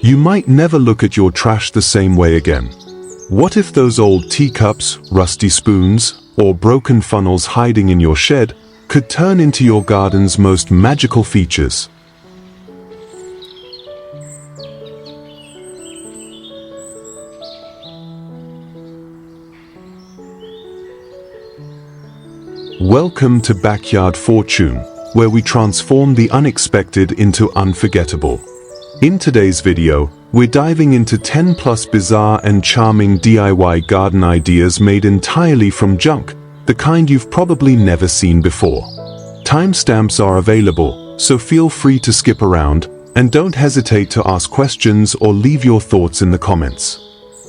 You might never look at your trash the same way again. What if those old teacups, rusty spoons, or broken funnels hiding in your shed could turn into your garden's most magical features? Welcome to Backyard Fortune, where we transform the unexpected into unforgettable. In today's video, we're diving into 10+ bizarre and charming DIY garden ideas made entirely from junk, the kind you've probably never seen before. Timestamps are available, so feel free to skip around, and don't hesitate to ask questions or leave your thoughts in the comments.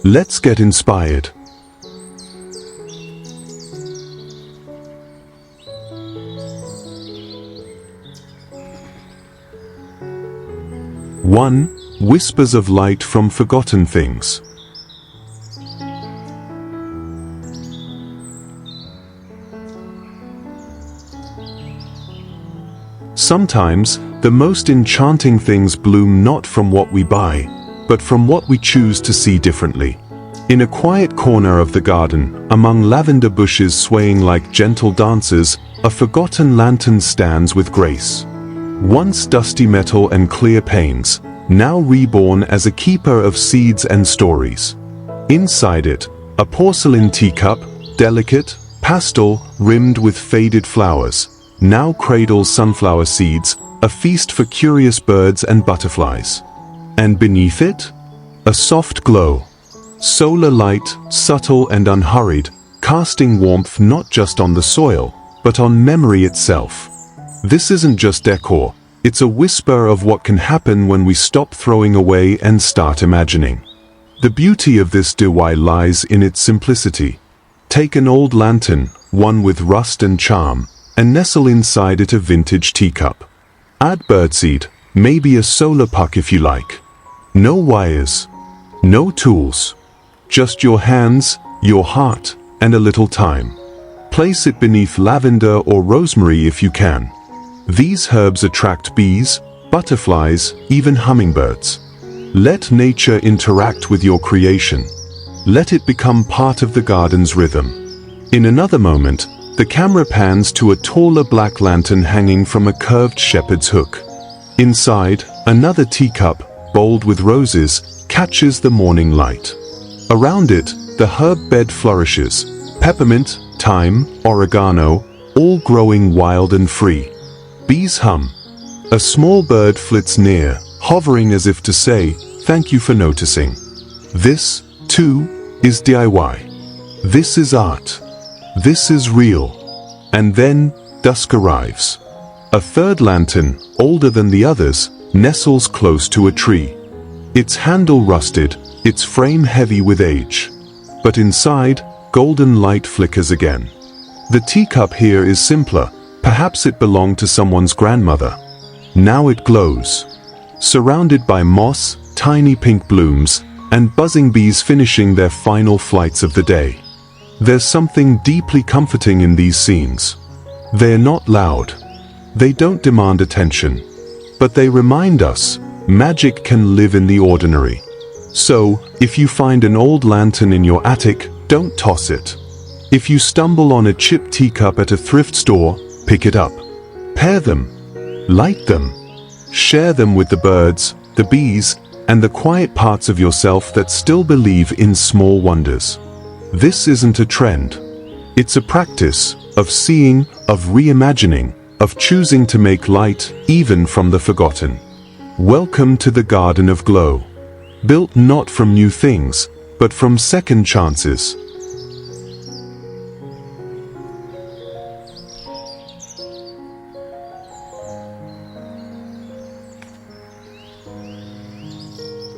Let's get inspired. One, whispers of light from forgotten things. Sometimes, the most enchanting things bloom not from what we buy, but from what we choose to see differently. In a quiet corner of the garden, among lavender bushes swaying like gentle dancers, a forgotten lantern stands with grace. Once dusty metal and clear panes, now reborn as a keeper of seeds and stories. Inside it, a porcelain teacup, delicate, pastel, rimmed with faded flowers, now cradles sunflower seeds, a feast for curious birds and butterflies. And beneath it, a soft glow. Solar light, subtle and unhurried, casting warmth not just on the soil, but on memory itself. This isn't just decor, it's a whisper of what can happen when we stop throwing away and start imagining. The beauty of this DIY lies in its simplicity. Take an old lantern, one with rust and charm, and nestle inside it a vintage teacup. Add birdseed, maybe a solar puck if you like. No wires, no tools, just your hands, your heart, and a little time. Place it beneath lavender or rosemary if you can. These herbs attract bees, butterflies, even hummingbirds. Let nature interact with your creation. Let it become part of the garden's rhythm. In another moment, the camera pans to a taller black lantern hanging from a curved shepherd's hook. Inside, another teacup, bold with roses, catches the morning light. Around it, the herb bed flourishes. Peppermint, thyme, oregano, all growing wild and free. Bees hum. A small bird flits near, hovering as if to say, "Thank you for noticing." This, too, is DIY. This is art. This is real. And then, dusk arrives. A third lantern, older than the others, nestles close to a tree. Its handle rusted, its frame heavy with age. But inside, golden light flickers again. The teacup here is simpler. Perhaps it belonged to someone's grandmother. Now it glows. Surrounded by moss, tiny pink blooms, and buzzing bees finishing their final flights of the day. There's something deeply comforting in these scenes. They're not loud. They don't demand attention. But they remind us, magic can live in the ordinary. So, if you find an old lantern in your attic, don't toss it. If you stumble on a chipped teacup at a thrift store, pick it up. Pair them. Light them. Share them with the birds, the bees, and the quiet parts of yourself that still believe in small wonders. This isn't a trend. It's a practice of seeing, of reimagining, of choosing to make light even from the forgotten. Welcome to the Garden of Glow. Built not from new things, but from second chances.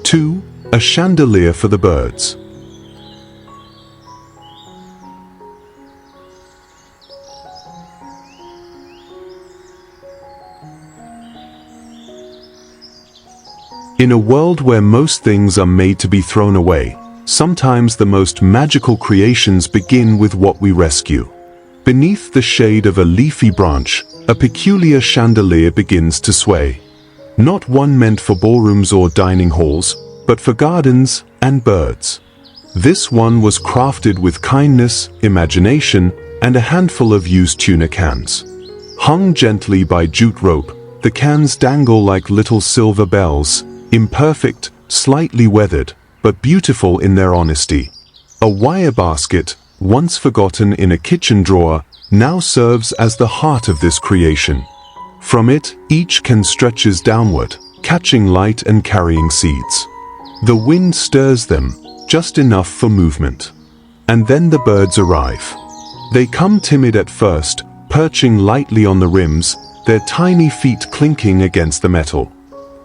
Two, a chandelier for the birds. In a world where most things are made to be thrown away, sometimes the most magical creations begin with what we rescue. Beneath the shade of a leafy branch, a peculiar chandelier begins to sway. Not one meant for ballrooms or dining halls, but for gardens and birds. This one was crafted with kindness, imagination, and a handful of used tuna cans. Hung gently by jute rope, the cans dangle like little silver bells, imperfect, slightly weathered, but beautiful in their honesty. A wire basket, once forgotten in a kitchen drawer, now serves as the heart of this creation. From it, each can stretches downward, catching light and carrying seeds. The wind stirs them, just enough for movement. And then the birds arrive. They come timid at first, perching lightly on the rims, their tiny feet clinking against the metal.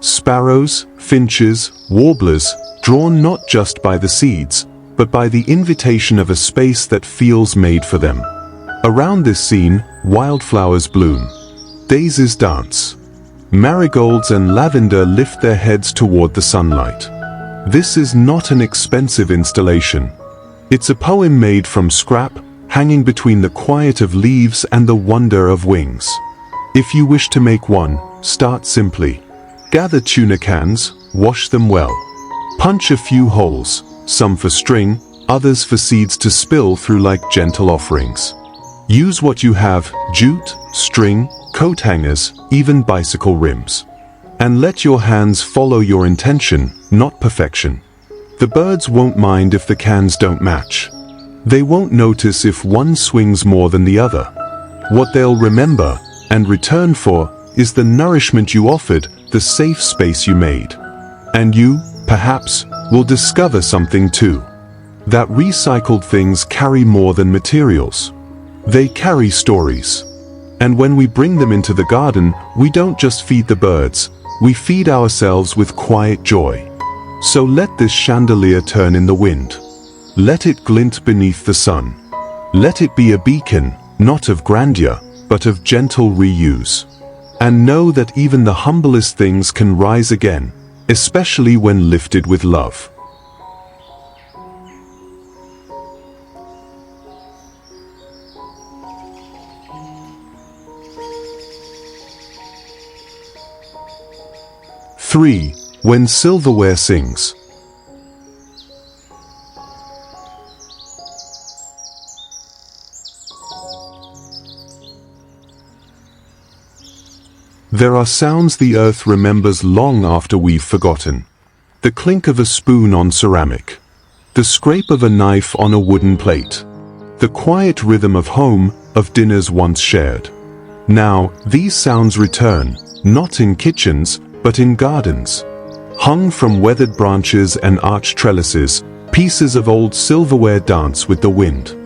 Sparrows, finches, warblers, drawn not just by the seeds, but by the invitation of a space that feels made for them. Around this scene, wildflowers bloom. Daisies dance. Marigolds and lavender lift their heads toward the sunlight. This is not an expensive installation. It's a poem made from scrap, hanging between the quiet of leaves and the wonder of wings. If you wish to make one, start simply. Gather tuna cans, wash them well. Punch a few holes, some for string, others for seeds to spill through like gentle offerings. Use what you have: jute, string, coat hangers, even bicycle rims. And let your hands follow your intention, not perfection. The birds won't mind if the cans don't match. They won't notice if one swings more than the other. What they'll remember and return for is the nourishment you offered, the safe space you made. And you, perhaps, will discover something too. That recycled things carry more than materials. They carry stories. And when we bring them into the garden, we don't just feed the birds, we feed ourselves with quiet joy. So let this chandelier turn in the wind. Let it glint beneath the sun. Let it be a beacon, not of grandeur, but of gentle reuse. And know that even the humblest things can rise again, especially when lifted with love. Three. When Silverware sings. There are sounds the earth remembers long after we've forgotten. The clink of a spoon on ceramic. The scrape of a knife on a wooden plate. The quiet rhythm of home, of dinners once shared. Now, these sounds return, not in kitchens, but in gardens. Hung from weathered branches and arched trellises, pieces of old silverware dance with the wind.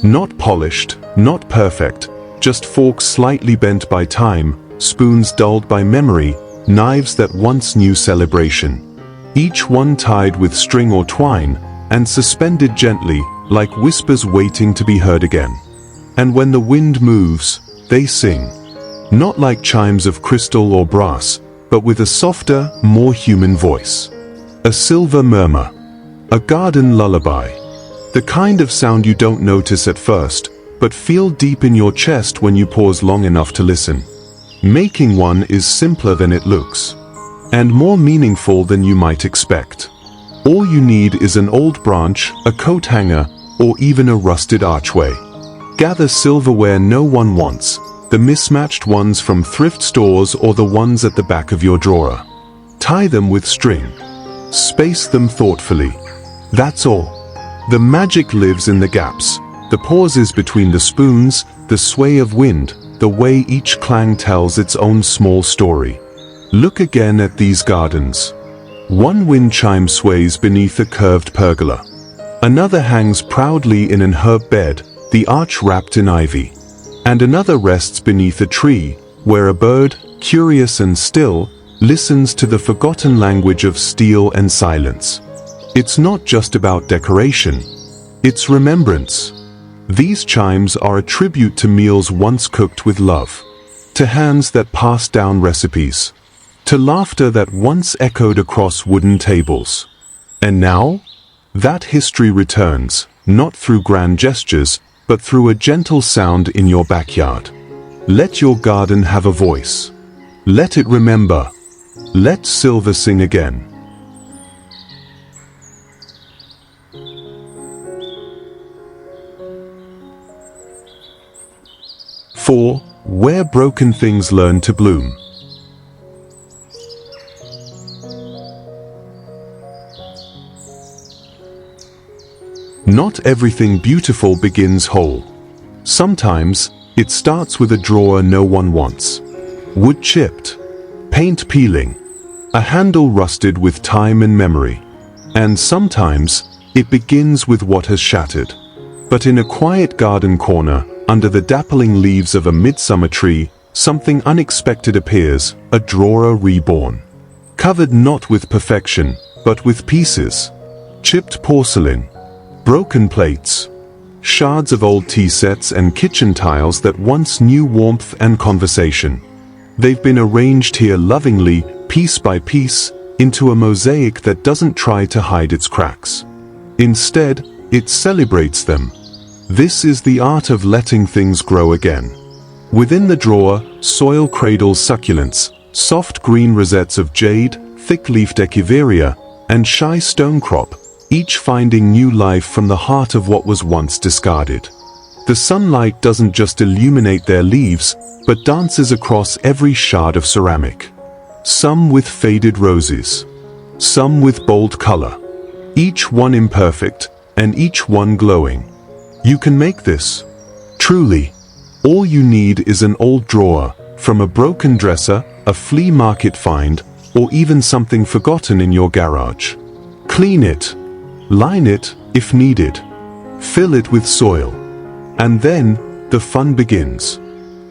Not polished, not perfect, just forks slightly bent by time, spoons dulled by memory, knives that once knew celebration. Each one tied with string or twine, and suspended gently, like whispers waiting to be heard again. And when the wind moves, they sing. Not like chimes of crystal or brass, but with a softer, more human voice. A silver murmur. A garden lullaby. The kind of sound you don't notice at first, but feel deep in your chest when you pause long enough to listen. Making one is simpler than it looks, and more meaningful than you might expect. All you need is an old branch, a coat hanger, or even a rusted archway. Gather silverware no one wants, the mismatched ones from thrift stores or the ones at the back of your drawer. Tie them with string. Space them thoughtfully. That's all. The magic lives in the gaps, the pauses between the spoons, the sway of wind, the way each clang tells its own small story. Look again at these gardens. One wind chime sways beneath a curved pergola. Another hangs proudly in an herb bed, the arch wrapped in ivy. And another rests beneath a tree, where a bird, curious and still, listens to the forgotten language of steel and silence. It's not just about decoration. It's remembrance. These chimes are a tribute to meals once cooked with love, to hands that passed down recipes, to laughter that once echoed across wooden tables. And now, that history returns, not through grand gestures, but through a gentle sound in your backyard. Let your garden have a voice. Let it remember. Let silver sing again. Four, where broken things learn to bloom. Not everything beautiful begins whole. Sometimes, it starts with a drawer no one wants. Wood chipped, paint peeling, a handle rusted with time and memory. And sometimes, it begins with what has shattered. But in a quiet garden corner, under the dappling leaves of a midsummer tree, something unexpected appears, a drawer reborn. Covered not with perfection, but with pieces. Chipped porcelain, broken plates, shards of old tea sets and kitchen tiles that once knew warmth and conversation. They've been arranged here lovingly, piece by piece, into a mosaic that doesn't try to hide its cracks. Instead, it celebrates them. This is the art of letting things grow again. Within the drawer, soil cradles succulents, soft green rosettes of jade, thick-leafed echeveria, and shy stonecrop, each finding new life from the heart of what was once discarded. The sunlight doesn't just illuminate their leaves, but dances across every shard of ceramic. Some with faded roses, some with bold color, each one imperfect, and each one glowing. You can make this. Truly, all you need is an old drawer, from a broken dresser, a flea market find, or even something forgotten in your garage. Clean it. Line it, if needed. Fill it with soil. And then, the fun begins.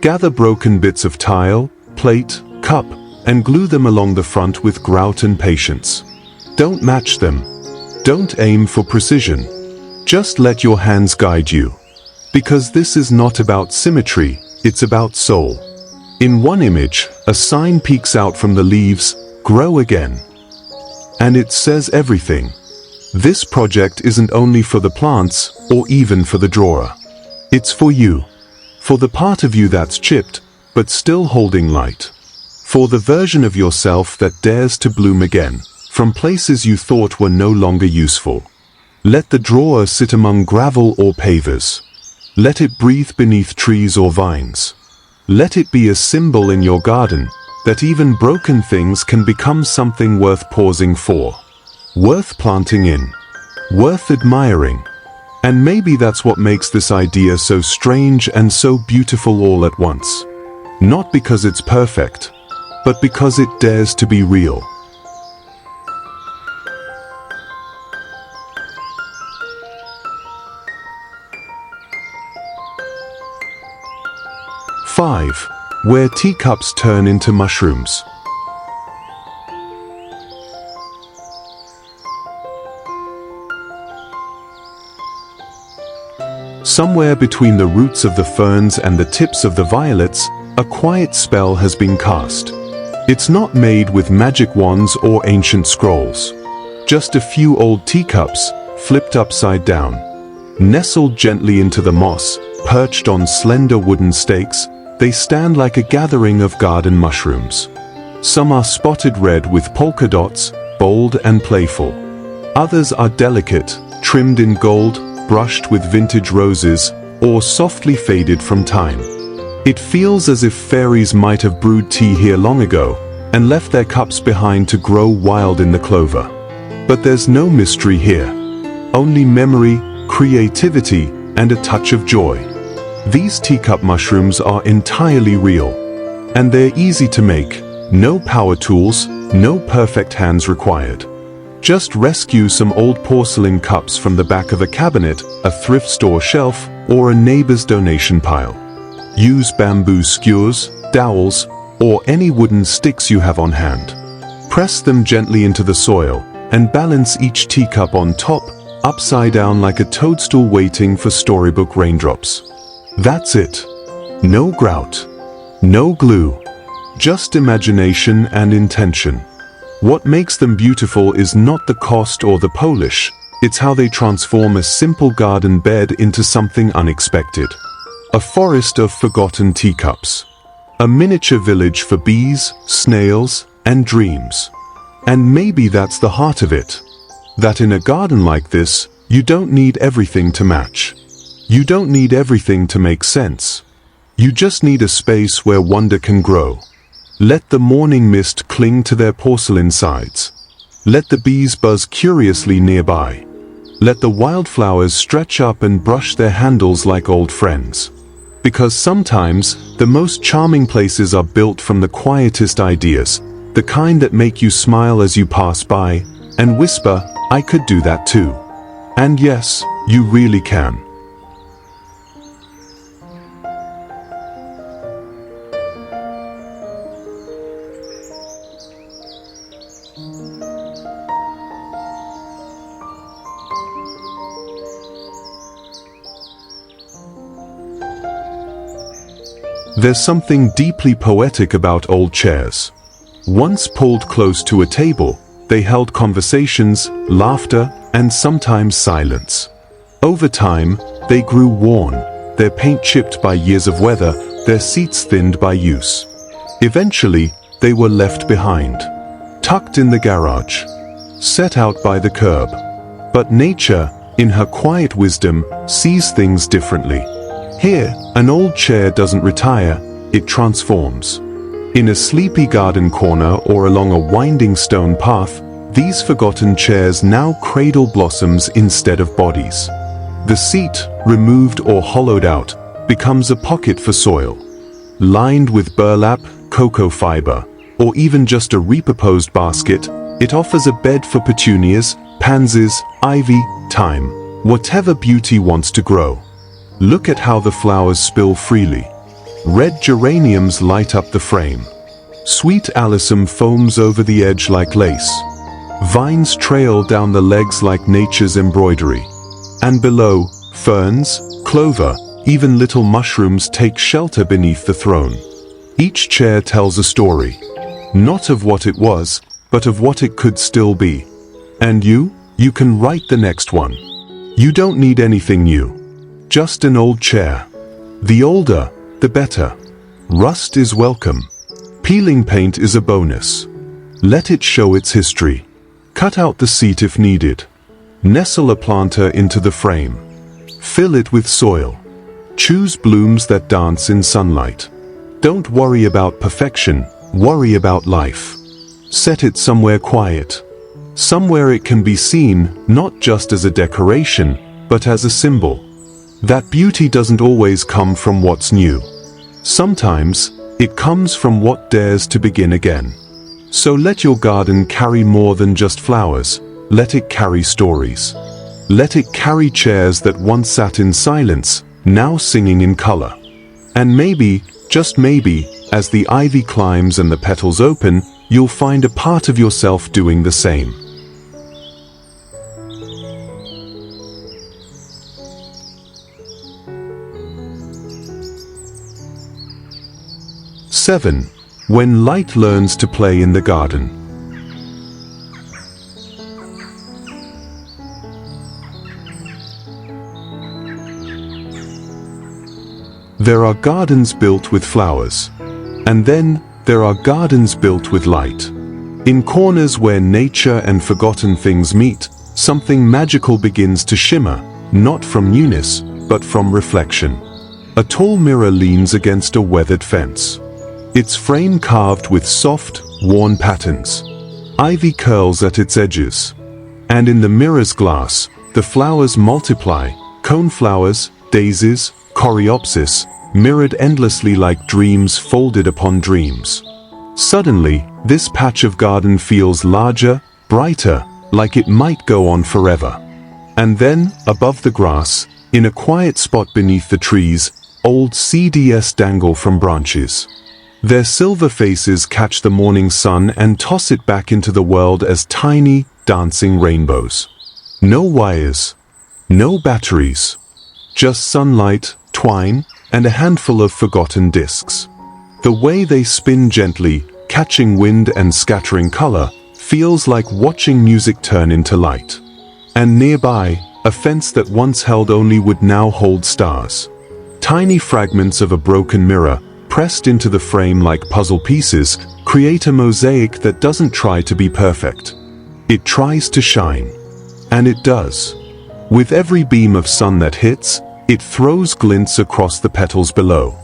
Gather broken bits of tile, plate, cup, and glue them along the front with grout and patience. Don't match them. Don't aim for precision. Just let your hands guide you. Because this is not about symmetry, it's about soul. In one image, a sign peeks out from the leaves, "Grow again." And it says everything. This project isn't only for the plants, or even for the drawer. It's for you. For the part of you that's chipped, but still holding light. For the version of yourself that dares to bloom again, from places you thought were no longer useful. Let the drawer sit among gravel or pavers. Let it breathe beneath trees or vines. Let it be a symbol in your garden, that even broken things can become something worth pausing for. Worth planting in. Worth admiring. And maybe that's what makes this idea so strange and so beautiful all at once. Not because it's perfect, but because it dares to be real. Five, where teacups turn into mushrooms. Somewhere between the roots of the ferns and the tips of the violets, a quiet spell has been cast. It's not made with magic wands or ancient scrolls. Just a few old teacups, flipped upside down. Nestled gently into the moss, perched on slender wooden stakes, they stand like a gathering of garden mushrooms. Some are spotted red with polka dots, bold and playful. Others are delicate, trimmed in gold, brushed with vintage roses, or softly faded from time. It feels as if fairies might have brewed tea here long ago, and left their cups behind to grow wild in the clover. But there's no mystery here. Only memory, creativity, and a touch of joy. These teacup mushrooms are entirely real. And they're easy to make. No power tools, no perfect hands required. Just rescue some old porcelain cups from the back of a cabinet, a thrift store shelf, or a neighbor's donation pile. Use bamboo skewers, dowels, or any wooden sticks you have on hand. Press them gently into the soil, and balance each teacup on top, upside down like a toadstool waiting for storybook raindrops. That's it. No grout. No glue. Just imagination and intention. What makes them beautiful is not the cost or the polish, it's how they transform a simple garden bed into something unexpected. A forest of forgotten teacups. A miniature village for bees, snails, and dreams. And maybe that's the heart of it. That in a garden like this, you don't need everything to match. You don't need everything to make sense. You just need a space where wonder can grow. Let the morning mist cling to their porcelain sides. Let the bees buzz curiously nearby. Let the wildflowers stretch up and brush their handles like old friends. Because sometimes, the most charming places are built from the quietest ideas, the kind that make you smile as you pass by, and whisper, "I could do that too." And yes, you really can. There's something deeply poetic about old chairs. Once pulled close to a table, they held conversations, laughter, and sometimes silence. Over time, they grew worn, their paint chipped by years of weather, their seats thinned by use. Eventually, they were left behind, tucked in the garage, set out by the curb. But nature, in her quiet wisdom, sees things differently. Here, an old chair doesn't retire, it transforms. In a sleepy garden corner or along a winding stone path, these forgotten chairs now cradle blossoms instead of bodies. The seat, removed or hollowed out, becomes a pocket for soil. Lined with burlap, cocoa fiber, or even just a repurposed basket, it offers a bed for petunias, pansies, ivy, thyme, whatever beauty wants to grow. Look at how the flowers spill freely. Red geraniums light up the frame. Sweet alyssum foams over the edge like lace. Vines trail down the legs like nature's embroidery. And below, ferns, clover, even little mushrooms take shelter beneath the throne. Each chair tells a story. Not of what it was, but of what it could still be. And you can write the next one. You don't need anything new. Just an old chair. The older, the better. Rust is welcome. Peeling paint is a bonus. Let it show its history. Cut out the seat if needed. Nestle a planter into the frame. Fill it with soil. Choose blooms that dance in sunlight. Don't worry about perfection, worry about life. Set it somewhere quiet. Somewhere it can be seen, not just as a decoration, but as a symbol. That beauty doesn't always come from what's new. Sometimes, it comes from what dares to begin again. So let your garden carry more than just flowers, let it carry stories. Let it carry chairs that once sat in silence, now singing in color. And maybe, just maybe, as the ivy climbs and the petals open, you'll find a part of yourself doing the same. Seven. When light learns to play in the garden. There are gardens built with flowers. And then, there are gardens built with light. In corners where nature and forgotten things meet, something magical begins to shimmer, not from newness, but from reflection. A tall mirror leans against a weathered fence. Its frame carved with soft, worn patterns. Ivy curls at its edges. And in the mirror's glass, the flowers multiply, coneflowers, daisies, coreopsis, mirrored endlessly like dreams folded upon dreams. Suddenly, this patch of garden feels larger, brighter, like it might go on forever. And then, above the grass, in a quiet spot beneath the trees, old CDs dangle from branches. Their silver faces catch the morning sun and toss it back into the world as tiny, dancing rainbows. No wires, no batteries, just sunlight, twine, and a handful of forgotten discs. The way they spin gently, catching wind and scattering color, feels like watching music turn into light. And nearby, a fence that once held only would now hold stars. Tiny fragments of a broken mirror, pressed into the frame like puzzle pieces, Create a mosaic that doesn't try to be perfect. It tries to shine. And it does. With every beam of sun that hits, it throws glints across the petals below.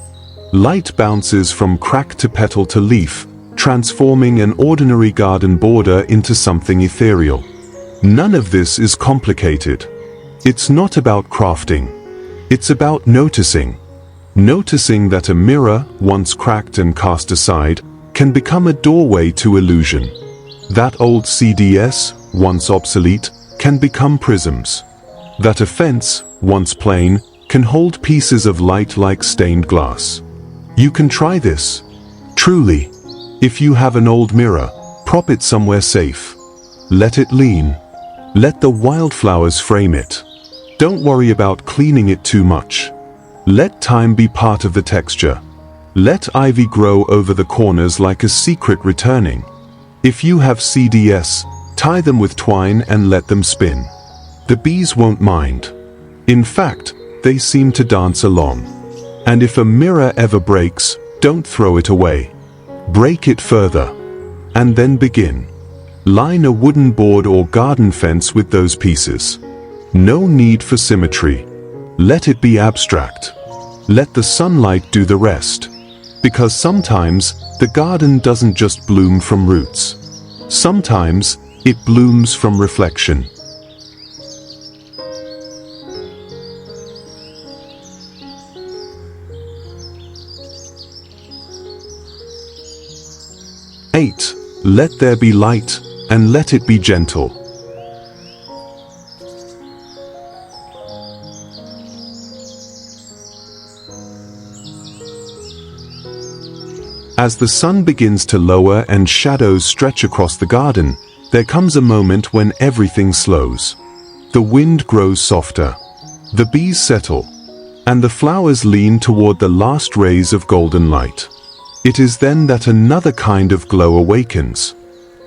Light bounces from crack to petal to leaf, transforming an ordinary garden border into something ethereal. None of this is complicated. It's not about crafting. It's about noticing. Noticing that a mirror, once cracked and cast aside, can become a doorway to illusion. That old CDS, once obsolete, can become prisms. That a fence, once plain, can hold pieces of light like stained glass. You can try this. Truly. If you have an old mirror, prop it somewhere safe. Let it lean. Let the wildflowers frame it. Don't worry about cleaning it too much. Let time be part of the texture. Let ivy grow over the corners like a secret returning. If you have CDS, tie them with twine and let them spin. The bees won't mind. In fact, they seem to dance along. And if a mirror ever breaks, don't throw it away. Break it further. And then begin. Line a wooden board or garden fence with those pieces. No need for symmetry. Let it be abstract. Let the sunlight do the rest. Because sometimes, the garden doesn't just bloom from roots. Sometimes, it blooms from reflection. Eight. Let there be light, and let it be gentle. As the sun begins to lower and shadows stretch across the garden, there comes a moment when everything slows. The wind grows softer. The bees settle. And the flowers lean toward the last rays of golden light. It is then that another kind of glow awakens.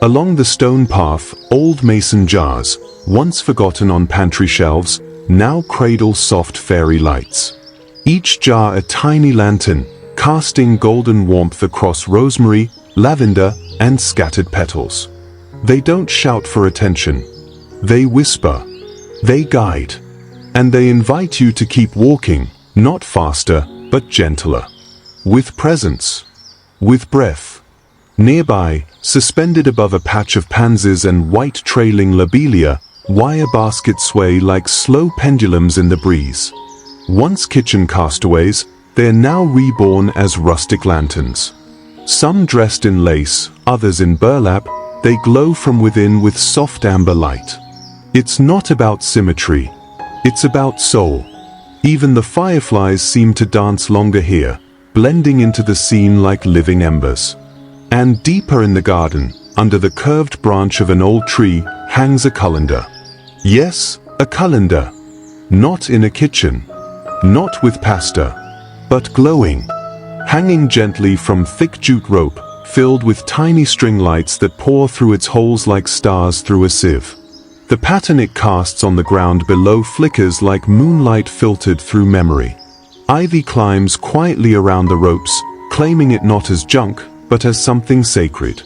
Along the stone path, old mason jars, once forgotten on pantry shelves, now cradle soft fairy lights. Each jar a tiny lantern, casting golden warmth across rosemary, lavender, and scattered petals. They don't shout for attention. They whisper. They guide. And they invite you to keep walking, not faster, but gentler. With presence. With breath. Nearby, suspended above a patch of pansies and white trailing lobelia, wire baskets sway like slow pendulums in the breeze. Once kitchen castaways, they are now reborn as rustic lanterns. Some dressed in lace, others in burlap, they glow from within with soft amber light. It's not about symmetry. It's about soul. Even the fireflies seem to dance longer here, blending into the scene like living embers. And deeper in the garden, under the curved branch of an old tree, hangs a colander. Yes, a colander. Not in a kitchen. Not with pasta. But glowing. Hanging gently from thick jute rope, filled with tiny string lights that pour through its holes like stars through a sieve. The pattern it casts on the ground below flickers like moonlight filtered through memory. Ivy climbs quietly around the ropes, claiming it not as junk, but as something sacred.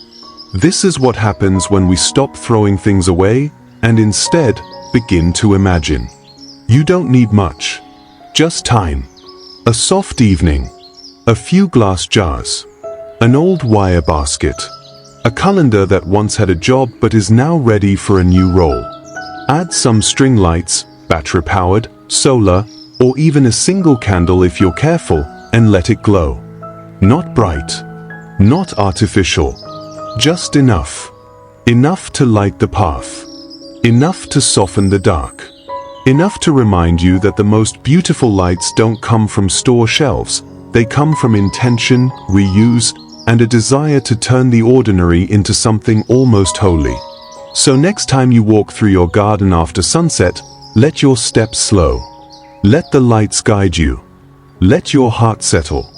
This is what happens when we stop throwing things away, and instead, begin to imagine. You don't need much. Just time. A soft evening. A few glass jars. An old wire basket. A colander that once had a job but is now ready for a new role. Add some string lights, battery-powered, solar, or even a single candle if you're careful, and let it glow. Not bright. Not artificial. Just enough. Enough to light the path. Enough to soften the dark. Enough to remind you that the most beautiful lights don't come from store shelves. They come from intention, reuse, and a desire to turn the ordinary into something almost holy. So next time you walk through your garden after sunset, let your steps slow. Let the lights guide you. Let your heart settle.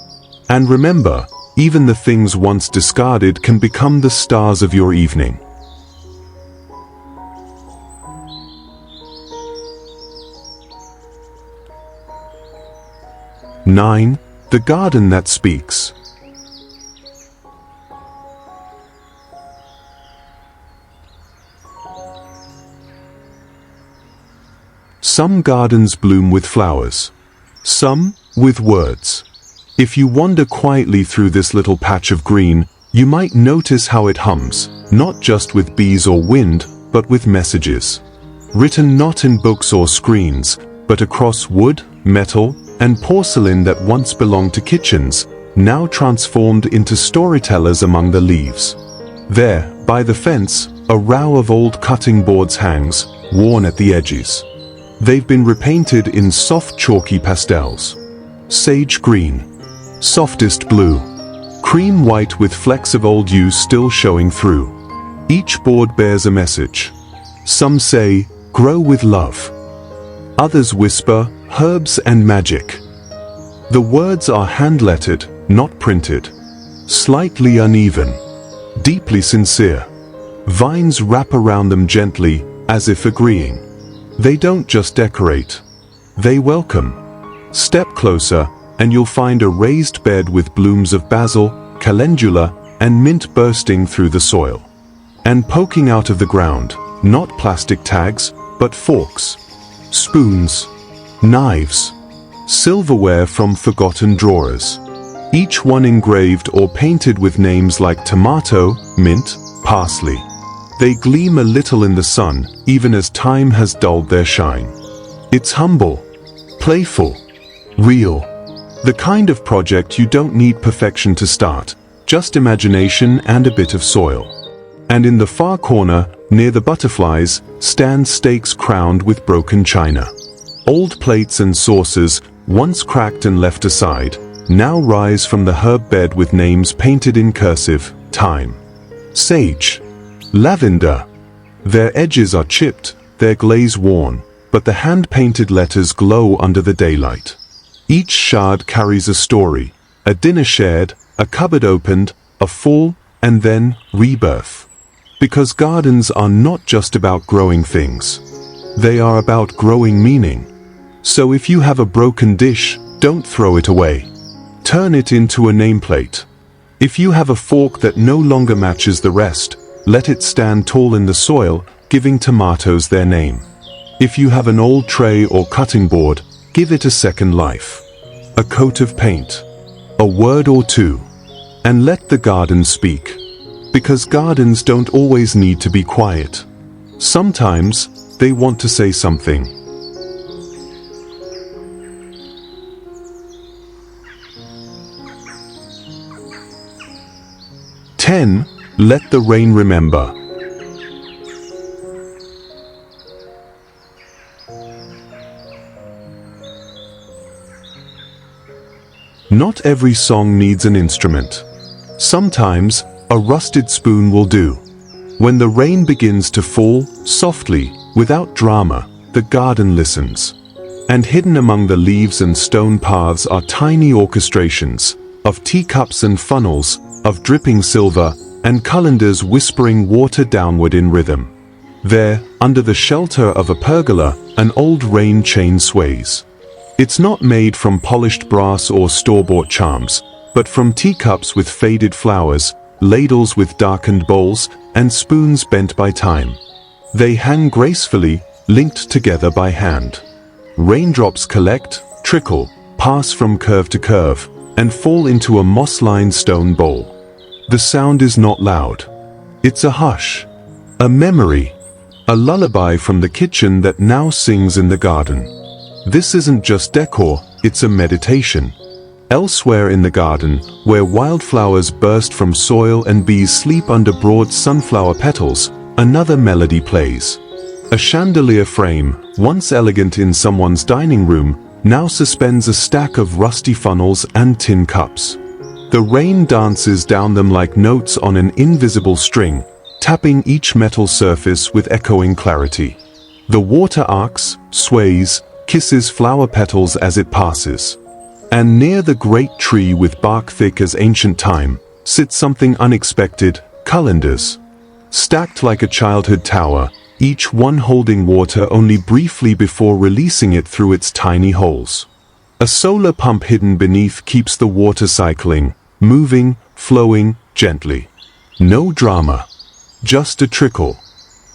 And remember, even the things once discarded can become the stars of your evening. Nine, the garden that speaks. Some gardens bloom with flowers. Some with words. If you wander quietly through this little patch of green, you might notice how it hums, not just with bees or wind, but with messages. Written not in books or screens, but across wood, metal, and porcelain that once belonged to kitchens, now transformed into storytellers among the leaves. There, by the fence, a row of old cutting boards hangs, worn at the edges. They've been repainted in soft chalky pastels. Sage green, softest blue, cream white with flecks of old use still showing through. Each board bears a message. Some say, grow with love. Others whisper, herbs and magic. The words are hand-lettered, not printed. Slightly uneven, deeply sincere. Vines wrap around them gently, as if agreeing. They don't just decorate. They welcome. Step closer, and you'll find a raised bed with blooms of basil, calendula, and mint bursting through the soil. And poking out of the ground, not plastic tags, but forks, spoons, knives, silverware from forgotten drawers. Each one engraved or painted with names like tomato, mint, parsley. They gleam a little in the sun, even as time has dulled their shine. It's humble, playful, real. The kind of project you don't need perfection to start, just imagination and a bit of soil. And in the far corner, near the butterflies, stand stakes crowned with broken china. Old plates and saucers, once cracked and left aside, now rise from the herb bed with names painted in cursive, thyme, sage, lavender. Their edges are chipped, their glaze worn, but the hand-painted letters glow under the daylight. Each shard carries a story, a dinner shared, a cupboard opened, a fall, and then rebirth. Because gardens are not just about growing things. They are about growing meaning. So if you have a broken dish, don't throw it away. Turn it into a nameplate. If you have a fork that no longer matches the rest, let it stand tall in the soil, giving tomatoes their name. If you have an old tray or cutting board, give it a second life. A coat of paint. A word or two. And let the garden speak. Because gardens don't always need to be quiet. Sometimes, they want to say something. Let the rain remember. Not every song needs an instrument. Sometimes, a rusted spoon will do. When the rain begins to fall, softly, without drama, the garden listens. And hidden among the leaves and stone paths are tiny orchestrations, of teacups and funnels, of dripping silver, and colanders whispering water downward in rhythm. There, under the shelter of a pergola, an old rain chain sways. It's not made from polished brass or store-bought charms, but from teacups with faded flowers, ladles with darkened bowls, and spoons bent by time. They hang gracefully, linked together by hand. Raindrops collect, trickle, pass from curve to curve, and fall into a moss-lined stone bowl. The sound is not loud. It's a hush, a memory, a lullaby from the kitchen that now sings in the garden. This isn't just decor, it's a meditation. Elsewhere in the garden, where wildflowers burst from soil and bees sleep under broad sunflower petals, another melody plays. A chandelier frame, once elegant in someone's dining room, now suspends a stack of rusty funnels and tin cups. The rain dances down them like notes on an invisible string, tapping each metal surface with echoing clarity. The water arcs, sways, kisses flower petals as it passes. And near the great tree with bark thick as ancient time, sits something unexpected, colanders. Stacked like a childhood tower, each one holding water only briefly before releasing it through its tiny holes. A solar pump hidden beneath keeps the water cycling, moving, flowing, gently. No drama. Just a trickle.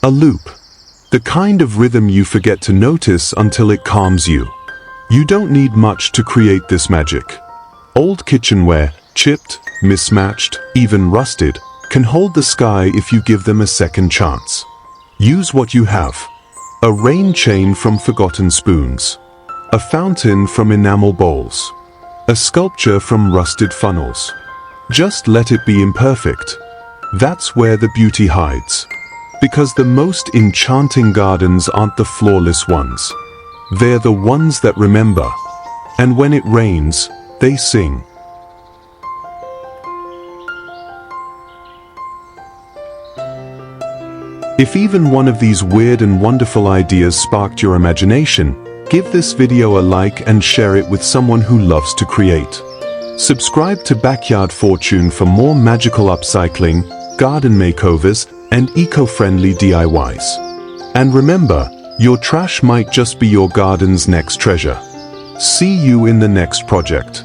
A loop. The kind of rhythm you forget to notice until it calms you. You don't need much to create this magic. Old kitchenware, chipped, mismatched, even rusted, can hold the sky if you give them a second chance. Use what you have. A rain chain from forgotten spoons. A fountain from enamel bowls. A sculpture from rusted funnels. Just let it be imperfect. That's where the beauty hides. Because the most enchanting gardens aren't the flawless ones. They're the ones that remember. And when it rains, they sing. If even one of these weird and wonderful ideas sparked your imagination, give this video a like and share it with someone who loves to create. Subscribe to Backyard Fortune for more magical upcycling, garden makeovers, and eco-friendly DIYs. And remember, your trash might just be your garden's next treasure. See you in the next project.